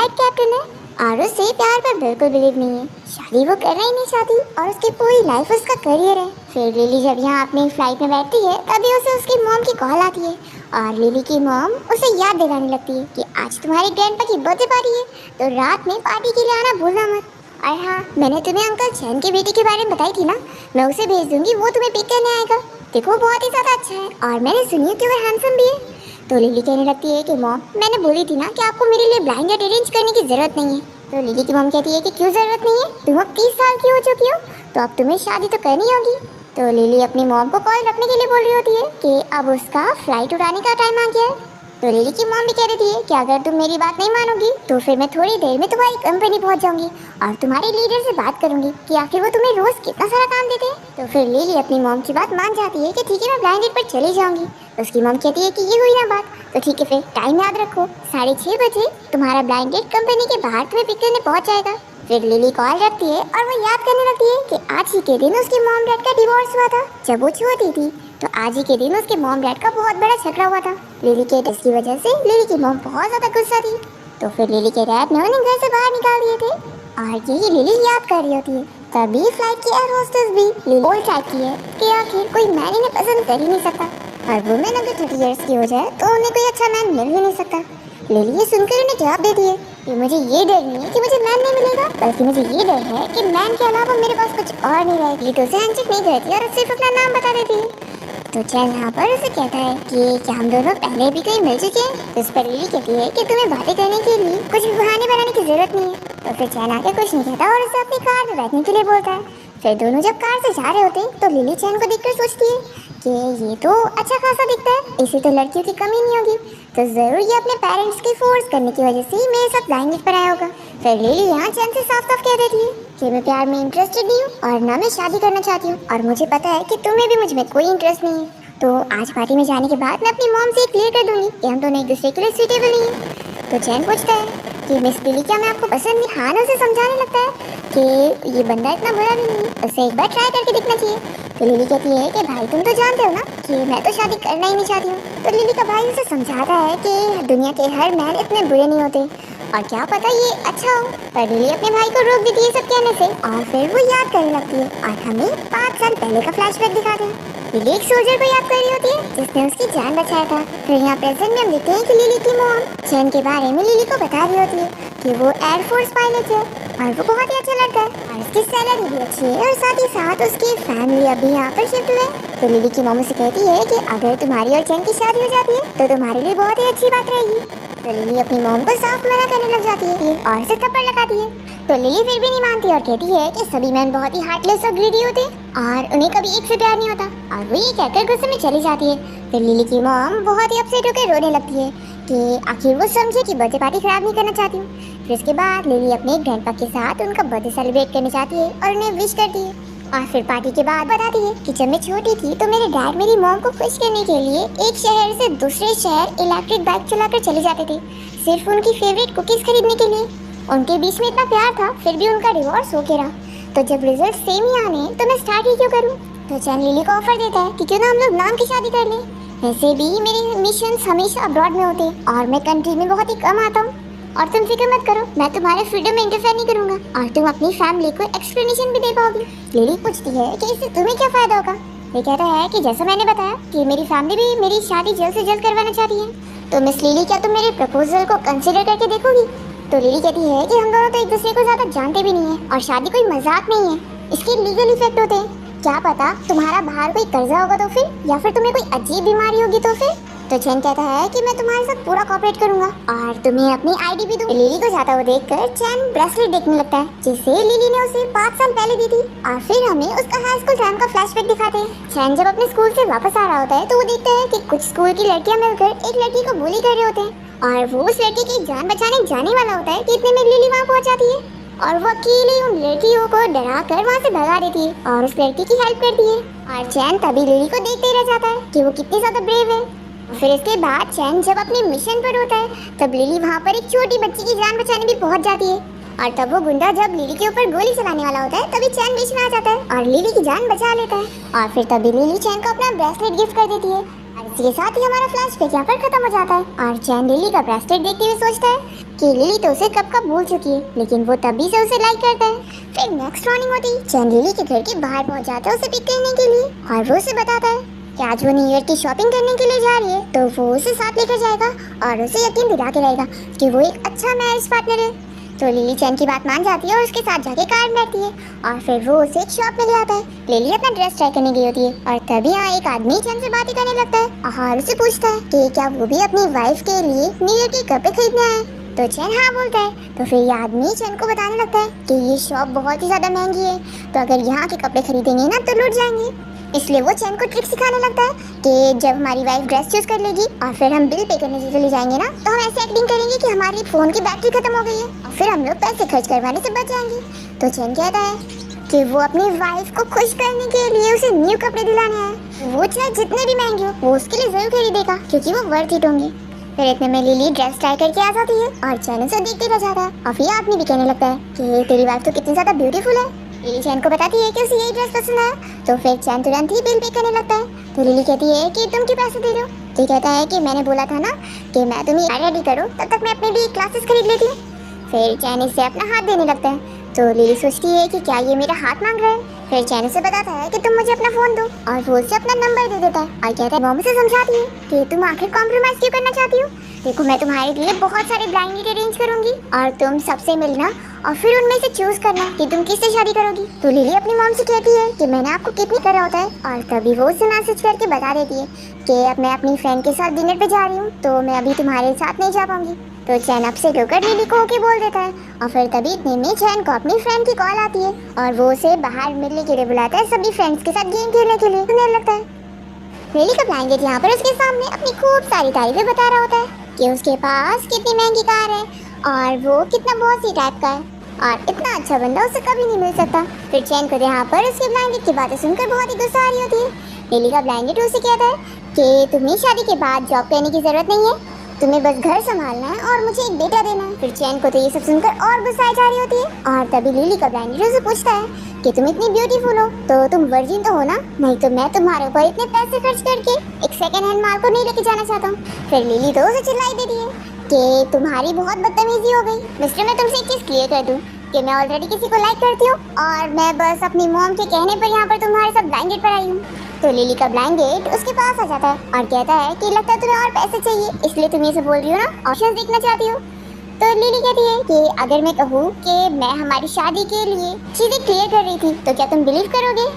Flight captain है और उसे प्यार पर बिल्कुल बिलीव नहीं है। शादी वो करना ही नहीं चाहती और उसकी पूरी लाइफ उसका करियर है। फिर लिली जब यहाँ अपनी फ्लाइट में बैठती है तभी उसे उसकी मॉम की कॉल आती है और लिली की मॉम उसे याद दिलाने लगती है कि आज तुम्हारे ग्रैंडपा की बर्थडे पार्टी है, तो रात में पार्टी के लिए आना भूलना मत। और हाँ, मैंने तुम्हें अंकल चैन की बेटी के बारे में बताई थी ना, मैं उसे भेज दूंगी, वो तुम्हें पिक करने आएगा। देखो बहुत ही ज्यादा अच्छा है और मैंने सुनी है कि वो हैंडसम भी है। तो लिली कहने लगती है कि मॉम, मैंने बोली थी ना कि आपको मेरे लिए ब्लाइंड डेट अरेंज करने की जरूरत नहीं है। तो लिली की मॉम कहती है कि क्यों जरूरत नहीं है, तुम अब 30 साल की हो चुकी हो, तो अब तुम्हें शादी तो करनी होगी। तो लिली अपनी मॉम को कॉल रखने के लिए बोल रही होती है कि अब उसका फ्लाइट उड़ाने का टाइम आ गया है। तो लिली की मॉम भी कह रही है कि अगर तुम मेरी बात नहीं मानोगी तो फिर मैं थोड़ी देर में तुम्हारी कंपनी पहुंच जाऊंगी और तुम्हारे लीडर से बात करूंगी कि आखिर वो तुम्हें रोज कितना सारा काम देते हैं। तो फिर लिली अपनी मॉम की बात मान जाती है कि ठीक है, मैं ब्लाइंड डेट पर चली जाऊंगी। तो उसकी मॉम कहती है कि ये हुई ना बात, तो ठीक है फिर टाइम याद रखो, 6:30 बजे तुम्हारा ब्लाइंड डेट कंपनी के बाहर तुम्हें पिक करने पहुंच जाएगा। फिर लिली कॉल रखती है और वो याद करने लगती है कि आज ही के दिन उसके मॉम डैड का डिवोर्स हुआ था। जब वो छोटी थी तो आज ही के दिन उसके मॉम डैड का बहुत बड़ा झगड़ा हुआ था। लिली के ड्रेस की वजह से लिली की मॉम बहुत ज्यादा गुस्सा थी। तो फिर लिली के डैड ने उन्हें घर से बाहर निकाल दिए थे और यही लिली याद कर रही होती है। तभी फ्लाइट की एयर होस्टेस भी लिली बोल चाहती है कि आखिर कोई मैन इन्हें पसंद कर ही नहीं सकता और वुमेन अगर 30 इयर्स की हो जाए तो उन्हें कोई अच्छा मैन मिल ही नहीं सकता। लिली ये सुनकर उन्हें जवाब देती है कि मुझे ये डर नहीं है कि मुझे मैन नहीं मिलेगा, बल्कि मुझे ये डर है कि मैन के अलावा मेरे पास कुछ और नहीं रहेगी। तो उसे हैंडशेक नहीं करती और सिर्फ अपना नाम बता देती है। तो चैन यहाँ पर उसे कहता है कि क्या हम दोनों पहले भी कहीं मिल चुके हैं। तो इस पर लिली कहती है कि तुम्हें बातें करने के लिए कुछ भी बहाने बनाने की जरूरत नहीं है। तो फिर चैन आके कुछ नहीं कहता और उसे अपनी कार में बैठने के लिए बोलता है। फिर दोनों जब कार से जा रहे होते हैं तो लिली चैन को देखकर सोचती है कि ये तो अच्छा खासा दिखता है, इसे तो लड़कियों की कमी नहीं होगी, तो जरूर ये अपने पेरेंट्स की फोर्स करने की वजह से ही मेरे साथ ब्लाइंड डेट पर आया होगा। फिर लिली यहाँ चैन से साफ साफ कह देती है कि मैं प्यार में इंटरेस्टेड नहीं हूँ और ना मैं शादी करना चाहती हूँ और मुझे पता है कि तुम्हें भी मुझ में कोई इंटरेस्ट नहीं है। तो आज पार्टी में जाने के बाद मैं अपनी मॉम से क्लियर कर दूंगी कि हम दोनों एक दूसरे के लिए सूटेबल नहीं है। तो चैन पूछता है कि मिस लिली, क्या मैं आपको पसंद नहीं? हाँ, उसे समझाने लगता है कि ये बंदा इतना बुरा भी नहीं है, उसे एक बार ट्राई करके देखना चाहिए। तो लिली कहती है कि भाई तुम तो जानते हो ना कि मैं तो शादी करना ही नहीं चाहती हूँ। तो लिली का भाई उसे समझाता है कि दुनिया के हर मैन इतने बुरे नहीं होते और क्या पता ये अच्छा हो। पर लिली अपने भाई को रोक देती है सब कहने से और फिर वो याद करने लगती है और हमें 5 साल पहले का फ्लैशबैक दिखाते हैं। लिली एक सोल्जर को याद कर रही होती है जिसने उसकी जान बचाया था। फिर यहाँ प्रेजेंट में हम देखते हैं कि लिली की मॉम चैन के बारे में लिली को बता रही होती है कि वो एयरफोर्स पायलट है और वो बहुत ही अच्छा लड़का है और उसकी सैलरी भी अच्छी है और साथ ही साथ उसकी फैमिली अभी यहाँ पर शिफ्ट हुए। तो लिली की मॉम से कहती है कि अगर तुम्हारी और चैन की शादी हो जाती है तो तुम्हारे लिए बहुत ही अच्छी बात रहेगी। तो लिली अपनी मॉम को साफ मना करने लग जाती है और उसे थप्पड़ लगाती है। तो लिली फिर भी नहीं मानती और कहती है कि सभी मैन बहुत ही हार्टलेस और ग्रीडी होते हैं और उन्हें कभी एक से प्यार नहीं होता और वो ये कहकर गुस्से में चली जाती है। फिर लिली की मॉम बहुत ही अपसेट होकर रोने लगती है कि आखिर वो समझे कि बर्थडे पार्टी खराब नहीं करना चाहती हूँ। फिर इसके बाद लिली अपने ग्रैंडपा के साथ उनका बर्थडे सेलिब्रेट करना चाहती है और उन्हें विश करती है और फिर पार्टी के बाद बताती है कि जब मैं छोटी थी तो मेरे डैड मेरी मॉम को खुश करने के लिए एक शहर से दूसरे शहर इलेक्ट्रिक बाइक चलाकर चले जाते थे, सिर्फ उनकी फेवरेट कुकीज खरीदने के लिए। उनके बीच में इतना प्यार था फिर भी उनका डिवोर्स हो गया। तो जब रिजल्ट सेम ही आने तो मैं स्टार्ट ही क्यों करूं? तो चैन लिली को ऑफर देता है कि क्यों ना हम लोग नाम की शादी कर लें। वैसे भी मेरे मिशंस हमेशा अब्रॉड में होते हैं और मैं कंट्री में बहुत ही कम आता हूँ और तुम फिक्र मत करो, मैं तुम्हारे फ्रीडम में इंटरफेयर नहीं करूंगा और तुम अपनी फैमिली को एक्सप्लेनेशन भी दे पाओगी। लिली पूछती है कि इससे तुम्हें क्या फायदा होगा। ये कहता है कि जैसा मैंने बताया कि मेरी फैमिली भी मेरी शादी जल्द से जल्द करवाना चाहती है। तो मिस लिली, क्या तुम मेरे प्रपोजल को कंसिडर करके देखोगी? तो लिली कहती है कि हम दोनों तो एक दूसरे को ज्यादा जानते भी नहीं है और शादी कोई मजाक नहीं है, इसके लीगल इफेक्ट होते हैं। क्या पता तुम्हारा बाहर कोई कर्जा होगा तो फिर, या फिर तुम्हें कोई अजीब बीमारी होगी तो फिर। तो चैन कहता है कि मैं तुम्हारे साथ पूरा कोऑपरेट करूंगा और तुम्हें अपनी आईडी भी दूंगा। लिली को जाता हुआ देखकर चैन ब्रेसलेट देखने लगता है जिसे लिली ने उसे 5 साल पहले दी थी और फिर हमें उसका हाई स्कूल टाइम का फ्लैशबैक दिखाते हैं। चैन जब अपने स्कूल से वापस आ रहा होता है तो वो देखता है कि कुछ स्कूल की लड़कियां मिलकर एक लड़की को बुली कर रहे होते हैं और वो उस लड़की की जान बचाने जाने वाला होता है कि इतने में लिली वहाँ पहुँच जाती है और वो अकेले उन लड़कियों को डरा कर वहाँ से भगा देती है और उस लड़की की हेल्प करती है और चैन तभी लिली को देखते ही रह जाता है कि वो कितनी ज्यादा ब्रेव है। फिर इसके बाद चैन जब अपने मिशन पर होता है तब लिली वहाँ पर एक छोटी बच्ची की जान बचाने भी पहुँच जाती है और तब वो गुंडा जब लिली के ऊपर गोली चलाने वाला होता है तभी चैन बीच में आ जाता है और लिली की जान बचा लेता है और फिर तभी लिली चैन को अपना ब्रेसलेट गिफ्ट कर देती है और इसी के साथ ही हमारा फ्लैशबैक यहाँ पर खत्म हो जाता है और चैन लिली का ब्रेसलेट देखते हुए सोचता है कि लिली तो उसे कब कब भूल चुकी है, लेकिन वो तभी से उसे लाइक करता है। फिर नेक्स्ट मॉर्निंग होती ही चैन लिली के घर के बाहर पहुंच जाता है उसे पिक करने के लिए और वो उसे बताता है कि आज वो न्यू ईयर की शॉपिंग करने के लिए जा रही है, तो वो उसे साथ लेकर जाएगा और उसे यकीन दिला के रहेगा कि वो एक अच्छा मैरिज पार्टनर है। तो लिली चैन की बात मान जाती है और उसके साथ जाके कार में बैठती है और फिर वो उसे एक शॉप में ले आता है। लिली अपना ड्रेस ट्राई करने गई होती है और तभी यहाँ एक आदमी चैन से बातें करने लगता है और उसे पूछता है कि क्या वो भी अपनी वाइफ के लिए न्यू ईयर के कपड़े खरीदने आए। तो चैन हाँ बोलता है। तो फिर ये आदमी चैन को बताने लगता है कि ये शॉप बहुत ही ज्यादा महंगी है, तो अगर यहाँ के कपड़े खरीदेंगे ना तो लूट जाएंगे। इसलिए वो चैन को ट्रिक सिखाने लगता है कि जब हमारी वाइफ ड्रेस चूज कर लेगी और फिर हम बिल पे करने चले जाएंगे ना, तो हम ऐसे एक्टिंग करेंगे कि हमारी फोन की बैटरी खत्म हो गई है और फिर हम लोग पैसे खर्च करवाने से बच जाएंगे। तो चैन कहता है कि वो अपनी वाइफ को खुश करने के लिए उसे न्यू कपड़े दिलाने हैं, वो चाहे जितने भी महंगे हो वो उसके लिए जरूर खरीदेगा क्योंकि वो वर्थ इट होंगे। फिर इतने में लिली ड्रेस ट्राई करके आ जाती है और चैन उसे देखते रह जाता है और फिर आदमी भी कहने लगता है कि तेरी वाइफ तो कितनी ज्यादा ब्यूटीफुल है। लिली चैन को बताती है कि उसे यही ड्रेस पसंद है। तो फिर चैन तुरंत ही बिल पे करने लगता है। तो लिली कहती है कि तुम क्यों पैसे दे रहे हो। तो कहता है कि मैंने बोला था ना कि मैं तुम्हें रेडी करूँ तब तक मैं अपने लिए क्लासेस खरीद लेती हूँ। फिर चैन इससे अपना हाथ देने लगता है। तो लिली सोचती है कि क्या ये मेरा हाथ मांग रहा है। फिर चैन उसे बताता है कि तुम मुझे अपना फोन दो और वो उसे अपना नंबर दे देता है और कहता है मॉम से समझाती है कि तुम आखिर कॉम्प्रोमाइज क्यों करना चाहती हो। देखो मैं तुम्हारे लिए बहुत सारे ब्लाइंड डेट अरेंज करूंगी और तुम सबसे मिलना और फिर उनमें से चूज करना कि तुम किससे शादी करोगी। तो लिली अपनी मॉम से कहती है कि मैंने आपको कितनी करा होता है और तभी वो उसे मैसेज करके बता देती है कि अब मैं अपनी फ्रेंड के साथ डिनर पे जा रही हूँ, तो मैं अभी तुम्हारे साथ नहीं जा पाऊंगी। तो चैन अपसेट होकर लिली को ओके बोल देता है और फिर तभी इतने में चैन को अपनी फ्रेंड की कॉल आती है और वो उसे बाहर मिलने के लिए बुलाता है, सभी फ्रेंड्स के साथ गेम खेलने के लिए सुनने लगता है। लिली का ब्लैंकेट यहाँ पर उसके सामने अपनी खूब सारी तारीफें बता रहा होता है कि उसके पास कितनी महंगी कार है और वो कितना बॉसी टाइप का है और इतना अच्छा बंदा उसे कभी नहीं मिल सकता। फिर चैन को यहाँ पर उसके ब्लैंकेट की बातें सुनकर बहुत ही गुस्सा आ रही होती है। लिली का ब्लैंकेट उसे कहता है कि तुम्हें शादी के बाद जॉब करने की जरूरत नहीं है, तुम्हें बस घर संभालना है और मुझे एक बेटा देना है। फिर चैन को तो ये सब सुनकर और गुस्सा आ जा रही होती है और तभी लिली का ब्लैंकेट उसे पूछता है कि तुम इतनी ब्यूटीफुल हो तो तुम वर्जिन तो हो ना, नहीं तो मैं तुम्हारे ऊपर इतने पैसे खर्च करके एक सेकंड हैंड माल को नहीं लेके जाना चाहता हूँ। फिर लिली तो उसे चिल्लाई देती है कि तुम्हारी बहुत बदतमीजी हो गई। मिस्टर मैं तुमसे एक चीज क्लियर कर दूं कि मैं ऑलरेडी किसी को लाइक करती हूँ और मैं बस अपनी मॉम के कहने पर यहाँ पर तुम्हारे साथ ब्लैंकेट पर आई हूँ। तो लिली का ब्लैंकेट उसके पास आ जाता है और कहता है कि लगता है तुम्हें और पैसे चाहिए, इसलिए तुम ये सब बोल रही हो ना, ऑप्शंस देखना चाहती हो। तो लिली कहती है कि अगर मैं कहूँ कि मैं हमारी शादी के लिए चीजें क्लियर कर रही थी तो क्या तुम बिलीव करोगे।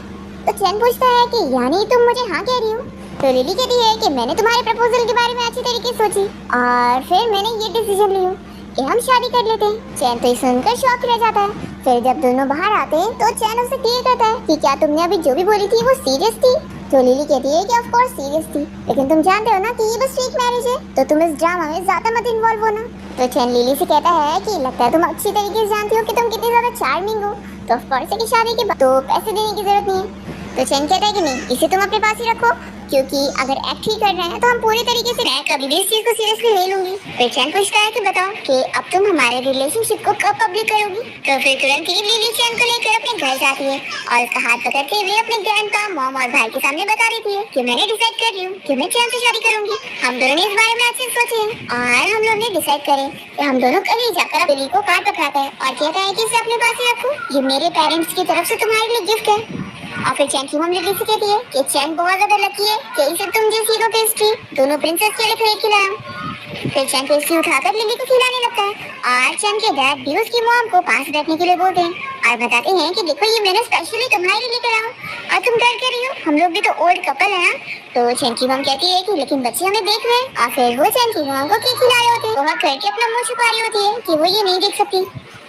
तो चैन पूछता है कि यानी तुम मुझे हाँ कह रही हो। तो लिली कहती है कि मैंने तुम्हारे प्रपोजल के बारे में अच्छी तरीके से सोची और फिर मैंने ये डिसीजन ली हूँ कि हम शादी कर लेते हैं। चैन तो सुनकर शॉक रह जाता है। फिर जब दोनों बाहर आते हैं तो चैन उसे क्लियर करता है कि क्या तुमने अभी जो भी बोली थी वो सीरियस थी। तो लिली कहती है कि ऑफ कोर्स सीरियस थी, लेकिन तुम जानते हो ना कि ये बस फेक मैरिज है, तो तुम इस ड्रामा में ज्यादा मत इन्वॉल्व होना। तो चैन लिली से कहता है कि लगता है तुम अच्छी तरीके से जानती हो कि तुम कितनी ज्यादा चार्मिंग हो, तो ऑफ कोर्स है कि शादी के बाद तो पैसे देने की जरूरत नहीं है। तो चैन कहता है कि नहीं, इसे तुम अपने पास ही रखो क्योंकि अगर एक्ट ही कर रहे हैं तो हम पूरी तरीके से, मैं कभी भी इस चीज को सीरियसली नहीं लूंगी। फिर चैन पूछता है कि बताओ कि अब तुम हमारे रिलेशनशिप को कब पब्लिक करोगी। तो फिर तुरंत ही लिली चैन को लेकर अपने घर जाती है और उसका हाथ पकड़ते हुए अपने ग्रैंडपा, मॉम और भाई के सामने बता देती है कि मैंने डिसाइड कर रही हूँ कि मैं चैन से शादी करूंगी। हम दोनों ने इस बारे में अच्छे से सोचे हैं और हम लोग ने डिसाइड करे कि हम दोनों कहीं जाकर लिली को कार्ड पकड़ाते हैं और कहता है कि इसे अपने पास ही रखो, ये मेरे पेरेंट्स की तरफ से तुम्हारे लिए गिफ्ट है। और फिर चैन की मॉम लिली से कहती है कि चैन बहुत ज्यादा लकी है कि इसे तुम जैसी को पेस्ट्री दोनों प्रिंसेस के लिए खरीद के लाया। फिर चैन पेस्ट्री उठाकर लिली को खिलाने लगता है और चैन के डैड भी उसकी मॉम को पास बैठने के लिए बोलते हैं और बताते हैं कि देखो ये मैंने स्पेशली तुम्हारे लिए लेकर आया हूं और तुम डर कर रही हो, हम लोग भी तो ओल्ड कपल है ना। तो चैन की मॉम कहती है कि लेकिन बच्चे हमें देख रहे हैं और फिर वो चैन की मॉम को केक खिला रहे होते हैं, वहाँ करके अपना मुंह छुपा रही होती है कि वो ये नहीं देख सकती।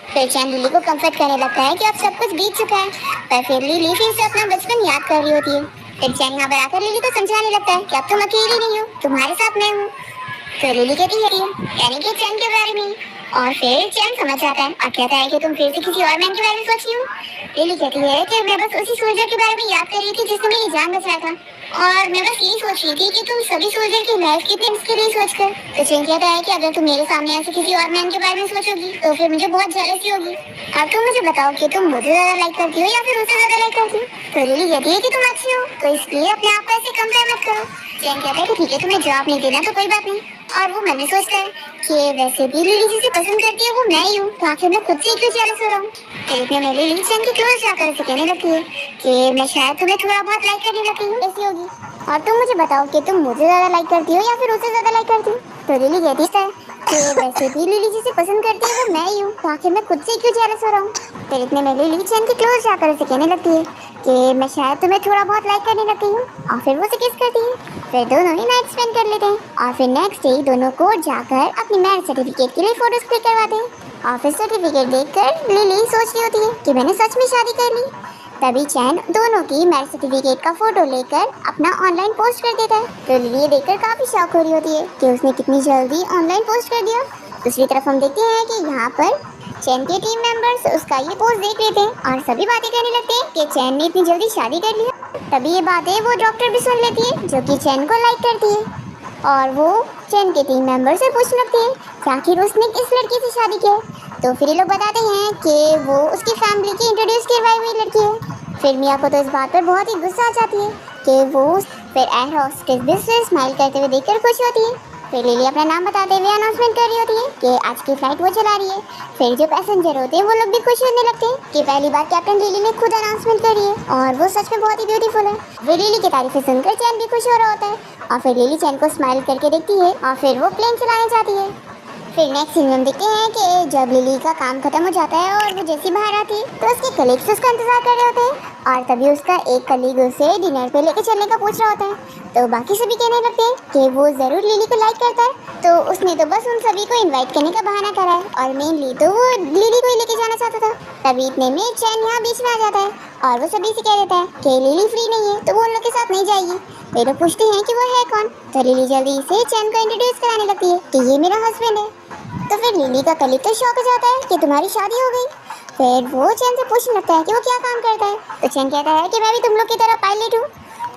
फिर चैन लिली को कंफर्ट करने लगता है कि अब सब कुछ बीत चुका है, पर फिर लिली फिर से अपना बचपन याद कर रही होती है। फिर चैन यहाँ पर आकर लिली को समझाने लगता है कि अब तुम अकेली नहीं हो, तुम्हारे साथ मैं हूँ। तो लिली कहती है यानी कि चैन के बारे में, और फिर चैन समझ जाता है और कहता है कि तुम फिर से किसी और मैन के बारे में सोच रही हो। लिली कहती है कि मैं बस उसी सोल्जर के बारे में याद कर रही थी जिसने मेरी जान बचाया था और मैं बस यही सोच रही थी कि तुम सभी सोल्जर की लाइफ कितनी मुश्किल नहीं सोचकर। तो चैन कहता है कि अगर तुम मेरे सामने ऐसे किसी और मैन के बारे में सोचोगी तो फिर मुझे बहुत जेलसी होगी। अब तुम मुझे बताओ कि तुम मुझे ज्यादा लाइक करती हो या फिर उसे ज्यादा लाइक करती हो। तो लिली कहती है कि तुम अच्छी हो तो इसलिए अपने आप को ऐसे कंपेयर मत करो। चैन कहता है कि ठीक है, तुम्हें जवाब नहीं देना तो कोई बात नहीं। और वो मन में सोचता है कि वैसे भी लिली जिसे पसंद करती है वो मैं ही हूँ, तो आखिर मैं खुद से क्यों जेलस हो रहा हूँ। तो इतने में लिली चैन के क्लोज जाकर उसे कहने लगती है कि मैं शायद तुम्हें थोड़ा बहुत लाइक करने लगती हूँ, ऐसी होगी। और तुम मुझे बताओ कि तुम मुझे ज्यादा लाइक करती हो या फिर उसे ज्यादा लाइक करती हो। तो लिली कहती है कि वैसे भी लिली जिसे पसंद करती है वो मैं ही हूँ, तो आखिर मैं खुद से क्यों जेलस हो रहा हूँ। फिर इतने में लिली चैन के क्लोज जाकर उसे कहने लगती है कि मैं शायद तुम्हें थोड़ा बहुत लाइक करने लगती हूँ, और फिर वो उसे किस करती है। फिर दोनों ही नाइट स्पेंड कर लेते हैं और फिर नेक्स्ट डे दोनों कोर्ट जाकर अपनी मैरिज सर्टिफिकेट के लिए फोटोज क्लिक करवाते हैं। और फिर सर्टिफिकेट देखकर लिली सोच रही होती है कि मैंने सच में शादी कर ली। तभी चैन दोनों की मैरिज सर्टिफिकेट का फोटो लेकर अपना ऑनलाइन पोस्ट कर देता है। तो लिली ये देखकर काफी शॉक हो रही होती है कि उसने कितनी जल्दी ऑनलाइन पोस्ट कर दिया। दूसरी तरफ हम देखते हैं कि यहाँ पर चैन के टीम मेंबर्स उसका ये पोस्ट देख लेते हैं और सभी बातें करने लगते हैं कि चैन ने इतनी जल्दी शादी कर ली। तभी ये बातें वो डॉक्टर भी सुन लेती है जो कि चैन को लाइक करती है और वो चैन के टीम मेंबर से पूछने लगती है कि आखिर उसने इस लड़की से शादी की है। तो फिर ये लोग बताते हैं कि वो उसकी फैमिली की इंट्रोड्यूस करवाई हुई लड़की है। फिर मिया को तो इस बात पर बहुत ही गुस्सा आ जाती है कि वो फिर एयर होस्टेस भी उसे स्माइल करते हुए देखकर खुश होती है। फिर लिली अपना नाम बताते हुए अनाउंसमेंट कर रही होती है कि आज की फ्लाइट वो चला रही है। फिर जो पैसेंजर होते हैं वो लोग भी खुश होने लगते हैं कि पहली बार कैप्टन लिली ने खुद अनाउंसमेंट करी है और वो सच में बहुत ही ब्यूटीफुल है। फिर लिली की तारीफें सुनकर चैन भी खुश हो रहा होता है और फिर लिली चैन को स्माइल करके देखती है और फिर वो प्लेन चलाने जाती है। फिर नेक्स्ट सीन में हम देखते हैं कि जब लिली का काम खत्म हो जाता है और वो जैसी बाहर आती है तो उसके कलीग्स उसका इंतजार कर रहे होते हैं और तभी उसका एक कलीग उसे डिनर पे लेके चलने का पूछ रहा होता है। तो बाकी सभी कहने लगते हैं कि वो जरूर लिली को लाइक करता है, तो उसने तो बस उन सभी को इनवाइट करने का बहाना करा है और मेनली तो वो लिली को ही लेके जाना चाहता था। तभी इतने में चैन यहाँ बीच में आ जाता है और वो सभी से कह देता है कि लिली फ्री नहीं है तो वो उन लोग के साथ नहीं जाएगी। फिर वो पूछते हैं कि वो है कौन, तो लिली जल्दी से चैन को इंट्रोड्यूस कराने लगती है कि ये मेरा हस्बैंड है। तो फिर लिली का कलीग तो शॉक हो जाता है कि तुम्हारी शादी हो गई। फिर वो चैन से पूछने लगता है कि वो क्या काम करता है, तो चैन कहता है कि मैं भी तुम लोग की तरह पायलट हूँ।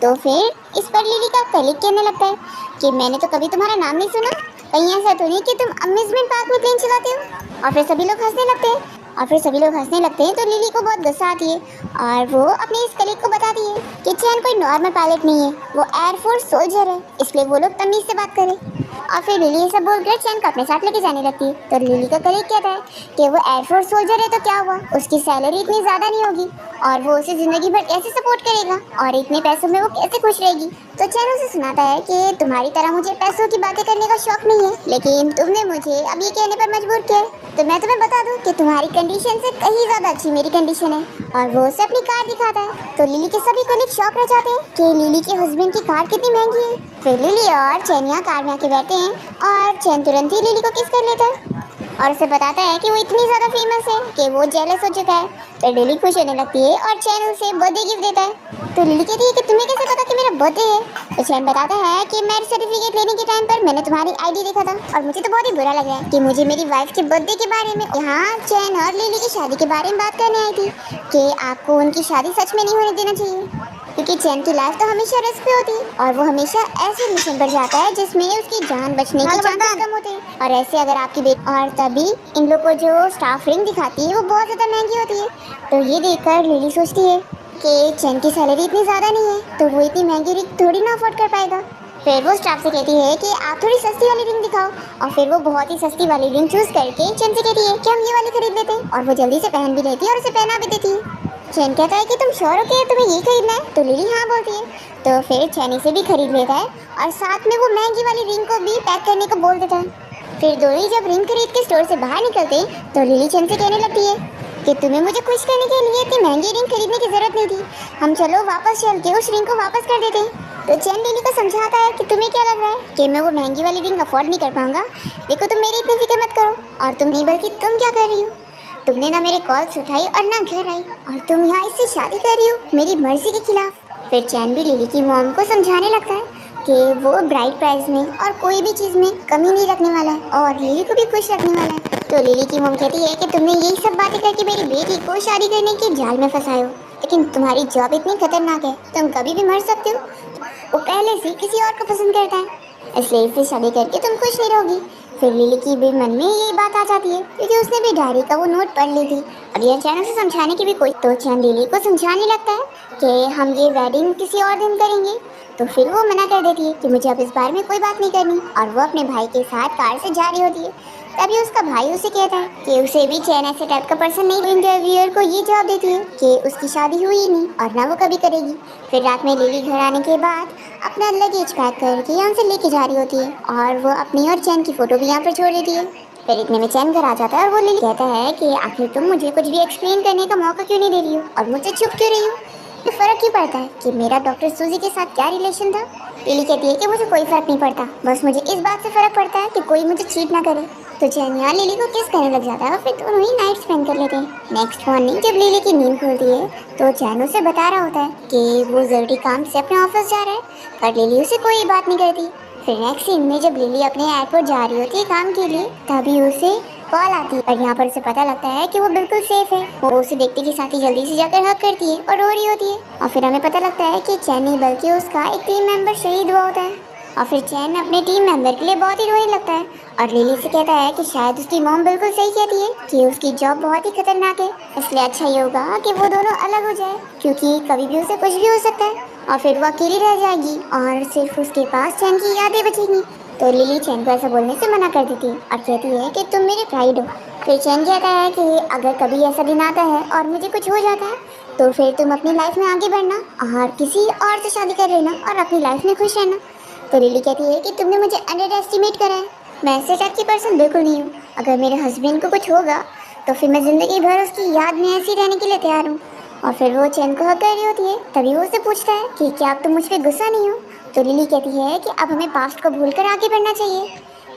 तो फिर इस पर लिली का कलीग कहने लगता है कि मैंने तो कभी तुम्हारा नाम नहीं सुना, कहीं ऐसा तो नहीं कि तुम अम्यूजमेंट पार्क में प्लेन चलाते हो। और फिर सभी लोग हंसने लगते हैं तो लिली को बहुत गुस्सा आती है और वो अपने इस कलीग को बताती है कि चैन कोई नॉर्मल पायलट नहीं है, वो एयरफोर्स सोल्जर है, इसलिए वो लोग तमीज से बात करें। और फिर लिली ये सब बोलकर चैन को अपने साथ लेके जाने लगती है। तो लिली का कलीग कहता है कि वो एयरफोर्स सोल्जर है तो क्या हुआ, उसकी सैलरी इतनी ज़्यादा नहीं होगी और वो उसे ज़िंदगी भर कैसे सपोर्ट करेगा और इतने पैसों में वो कैसे खुश रहेगी। तो चैन उसे सुनाता है कि तुम्हारी तरह मुझे पैसों की बातें करने का शौक नहीं है, लेकिन तुमने मुझे अब ये कहने पर मजबूर किया है, तो मैं तुम्हें बता दूं कि तुम्हारी कंडीशन से कहीं ज़्यादा अच्छी मेरी कंडीशन है। और वो उसे अपनी कार दिखाता है। तो लिली के सभी कलीग शॉक रह जाते हैं कि लिली के हस्बैंड की कार कितनी महंगी है। फिर लिली और चैन यहाँ कार में आके बैठते हैं और चैन तुरंत ही लिली को किस कर लेता है और उसे बताता है कि वो इतनी ज़्यादा फेमस है कि वो जेलस हो चुका है। तो लिली खुश होने लगती है और चैन उसे बर्थडे गिफ्ट देता है। तो लिली कहती है कि तुम्हें कैसे पता कि मेरा बर्थडे है। तो चैन बताता है कि मैरिज सर्टिफिकेट लेने के टाइम पर मैंने तुम्हारी आईडी देखा था और मुझे तो बहुत ही बुरा लगा है कि मुझे मेरी वाइफ के बर्थडे के बारे में, यहाँ चैन और लिली की शादी के बारे में बात करने आई थी कि आपको उनकी शादी सच में नहीं होने देना चाहिए, क्योंकि चैन की लाइफ तो हमेशा रिस्क पे होती है और वो हमेशा ऐसे मिशन पर जाता है जिसमें उसकी जान बचने के चांसेस कम होते हैं। और ऐसे अगर आपकी और तभी इन लोग को जो स्टाफ रिंग दिखाती है वो बहुत ज़्यादा महंगी होती है। तो ये देखकर लिली सोचती है कि चैन की सैलरी इतनी ज़्यादा नहीं है तो वो इतनी महंगी रिंग थोड़ी ना अफोर्ड कर पाएगा। फिर वो स्टाफ से कहती है कि आप थोड़ी सस्ती वाली रिंग दिखाओ और फिर वो बहुत ही सस्ती वाली रिंग चूज करके चैन से कहती है कि हम ये वाली खरीद लेते हैं और वो जल्दी से पहन भी लेती है और उसे पहना भी देती है। चैन कहता है कि तुम श्योर हो कि तुम्हें ये खरीदना है, तो लिली हाँ बोलती है। तो फिर चैन इसे भी खरीद लेता है और साथ में वो महंगी वाली रिंग को भी पैक करने को बोल देता है। फिर दोनों ही जब रिंग खरीद के स्टोर से बाहर निकलते तो लिली चैन से कहने लगती है कि तुम्हें मुझे खुश करने के लिए इतनी महंगी रिंग खरीदने की जरूरत नहीं थी, हम चलो वापस चल के उस रिंग को वापस कर देते हैं। तो चैन लिली को समझाता है कि तुम्हें क्या लग रहा है कि मैं वो महंगी वाली रिंग अफोर्ड नहीं कर पाऊंगा, देखो तुम मेरी इतनी फिक्र मत करो। और तुम नहीं बल्कि तुम क्या कर रही हो, तुमने ना मेरे कॉल्स उठाई और ना घर आई और तुम यहाँ इससे शादी कर रही हो मेरी मर्जी के खिलाफ। फिर चैन भी लिली की मॉम को समझाने लगता है कि वो ब्राइड प्राइस में और कोई भी चीज़ में कमी नहीं रखने वाला है और लिली को भी खुश रखने वाला है। तो लिली की मॉम कहती है कि तुमने यही सब बातें करके मेरी बेटी को शादी करने के जाल में फंसाए हो, लेकिन तुम्हारी जॉब इतनी खतरनाक है तुम कभी भी मर सकते हो। वो पहले से किसी और को पसंद करता है, इसलिए इससे शादी करके तुम खुश नहीं रहोगी। फिर लिली की भी मन में यही बात आ जाती है क्योंकि उसने भी डायरी का वो नोट पढ़ ली थी। अब यह चैन उसे समझाने की भी कोई तो चैन लिली को समझाने लगता है कि हम ये वेडिंग किसी और दिन करेंगे। तो फिर वो मना कर देती है कि मुझे अब इस बारे में कोई बात नहीं करनी, और वो अपने भाई के साथ कार से जा रही होती है। तभी उसका भाई उसे कहता है कि उसे भी चैन ऐसे टाइप का पर्सन नहीं। इंटरव्यूअर को ये जवाब देती है कि उसकी शादी हुई ही नहीं और ना वो कभी करेगी। फिर रात में लिली घर आने के बाद अपना लगेज पैक करके यहाँ से लेके जा रही होती है और वो अपनी और चैन की फोटो भी यहाँ पर छोड़ देती है। फिर इतने में चैन घर आ जाता है और वो लिली कहता है कि आखिर तुम मुझे कुछ भी एक्सप्लेन करने का मौका क्यों नहीं दे रही हो और मुझसे चुप क्यों रही हो। तो फर्क क्यों पड़ता है कि मेरा डॉक्टर सूजी के साथ क्या रिलेशन था। लिली कहती है कि मुझे कोई फर्क नहीं पड़ता, बस मुझे इस बात से फर्क पड़ता है कि कोई मुझे चीट ना करे। तो चैन यहाँ लिली को किस करने लग जाता है और फिर दोनों ही नाइट स्पेंड कर लेते हैं। नेक्स्ट मॉर्निंग जब लिली की नींद खुलती है तो चैन उसे बता रहा होता है कि वो जरूरी काम से अपने ऑफिस जा रहा है, पर लिली उसे कोई बात नहीं करती। फिर नेक्स्ट सीन में जब लिली अपने एयरपोर्ट जा रही होती है काम के लिए, तभी उसे कॉल आती है और यहाँ पर उसे पता लगता है कि वो बिल्कुल सेफ है। वो उसे देखते के साथ ही जल्दी से जाकर हक करती है और रो रही होती है। और फिर हमें पता लगता है कि चैन नहीं बल्कि उसका एक टीम मेंबर शहीद हुआ होता है। और फिर चैन अपने टीम मेंबर के लिए बहुत ही रोने लगता है और लिली से कहता है कि शायद उसकी मॉम बिल्कुल सही कहती है कि उसकी जॉब बहुत ही खतरनाक है, इसलिए अच्छा ये होगा कि वो दोनों अलग हो जाए क्योंकि कभी भी उसे कुछ भी हो सकता है और फिर वो अकेली रह जाएगी और सिर्फ उसके पास चैन की यादें बचेंगी। तो लिली चैन को ऐसा बोलने से मना कर देती है और कहती है कि तुम मेरे प्राइड हो। फिर चैन कहता है कि अगर कभी ऐसा दिन आता है और मुझे कुछ हो जाता है तो फिर तुम अपनी लाइफ में आगे बढ़ना और किसी और से शादी कर लेना और अपनी लाइफ में खुश रहना। तो लिली कहती है कि तुमने मुझे अंडर एस्टिमेट करा है, मैं ऐसे टाइप की पर्सन बिल्कुल नहीं हूँ। अगर मेरे हस्बैंड को कुछ होगा तो फिर मैं ज़िंदगी भर उसकी याद में ऐसी रहने के लिए तैयार हूँ। और फिर वो चैन को हक कर रही होती है, तभी वो उससे पूछता है कि क्या अब तुम मुझ पर गुस्सा नहीं हो। तो लिली कहती है कि अब हमें पास्ट को भूलकर आगे बढ़ना चाहिए।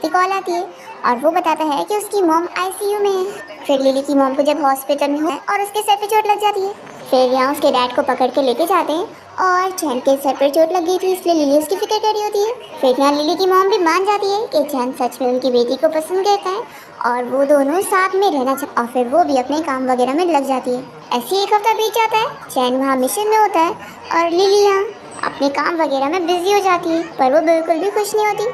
एक कॉल आती है और वो बताता है कि उसकी मॉम आईसीयू में है। फिर लिली की मॉम को जब हॉस्पिटल में है और उसके सर पे चोट लग जाती है, फिर यहाँ उसके डैड को पकड़ के लेके जाते हैं और चैन के सर पर चोट लग गई थी इसलिए लिली उसकी फिक्र कर रही होती है। फिर यहाँ लिली की मॉम भी मान जाती है कि चैन सच में उनकी बेटी को पसंद करता है और वो दोनों साथ में रहना चाहते और फिर वो भी अपने काम वगैरह में लग जाती है। ऐसे एक हफ्ता बीत जाता है, चैन वहाँ मिशन में होता है और लिली यहाँ अपने काम वगैरह में बिजी हो जाती है, पर वो बिल्कुल भी खुश नहीं होती।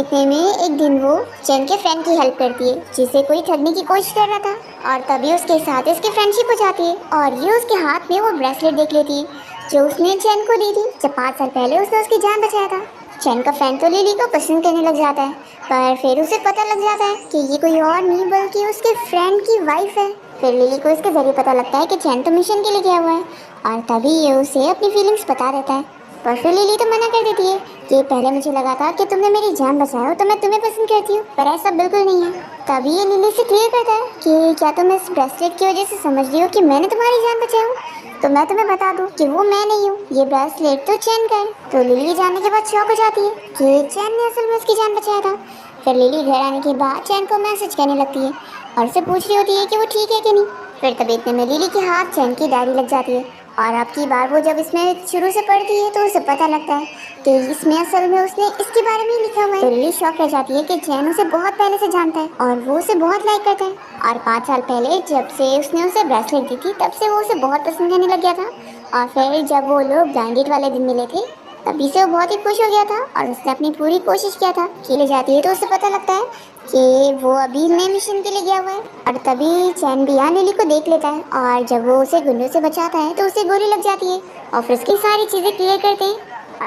इतने में एक दिन वो चैन के फ्रेंड की हेल्प करती है जिसे कोई ठगने की कोशिश कर रहा था और तभी उसके साथ इसकी फ्रेंडशिप हो जाती है और ये उसके हाथ में वो ब्रेसलेट देख लेती है जो उसने चैन को दी थी जब 5 साल पहले उसने उसकी जान बचाया था। चैन का फ्रेंड तो लिली को पसंद करने लग जाता है, पर फिर उसे पता लग जाता है कि ये कोई और नहीं बल्कि उसके फ्रेंड की वाइफ है। फिर लिली को इसके जरिए पता लगता है कि चैन तो मिशन के लिए गया हुआ है और तभी ये उसे अपनी फीलिंग्स बता देता है। पर फिर लिली तो मना कर देती है कि पहले मुझे लगा था कि तुमने मेरी जान बचाई हो तो मैं तुम्हें पसंद करती हूँ, पर ऐसा बिल्कुल नहीं है। तभी ये लिली से क्लियर करता है कि क्या तुम इस ब्रेसलेट की वजह से समझ रही हो कि मैंने तुम्हारी जान बचाई हो, तो मैं तुम्हें बता दूं कि वो मैं नहीं हूँ, ये ब्रेसलेट तो चैन का है। तो लिली जानने के बाद शॉक हो जाती है कि चैन ने असल में उसकी जान बचाया था। फिर लिली घर आने के बाद चैन को मैसेज करने लगती है और उसे पूछ रही होती है कि वो ठीक है कि नहीं। फिर तभी इतने में लिली के हाथ चैन की डायरी लग जाती है और अब की बार वो जब इसमें शुरू से पढ़ती है तो उसे पता लगता है कि इसमें असल में उसने इसके बारे में ही लिखा हुआ है। तो लिली शॉक रह जाती है कि चैन उसे बहुत पहले से जानता है और वो उसे बहुत लाइक करता है और 5 साल पहले जब से उसने उसे ब्रेसलेट दी थी तब से वो उसे बहुत पसंद करने लग गया था। और फिर जब वो लोग ब्लाइंड डेट वाले दिन मिले थे तभी से वो बहुत ही खुश हो गया था और उसने अपनी पूरी कोशिश किया था कि ले जाती है। तो उसे पता लगता है कि वो अभी नए मिशन के लिए गया हुआ है और तभी चैन भी यहाँ लिली को देख लेता है और जब वो उसे गुंडों से बचाता है तो उसे गोली लग जाती है और फिर उसकी सारी चीज़ें क्लियर करते हैं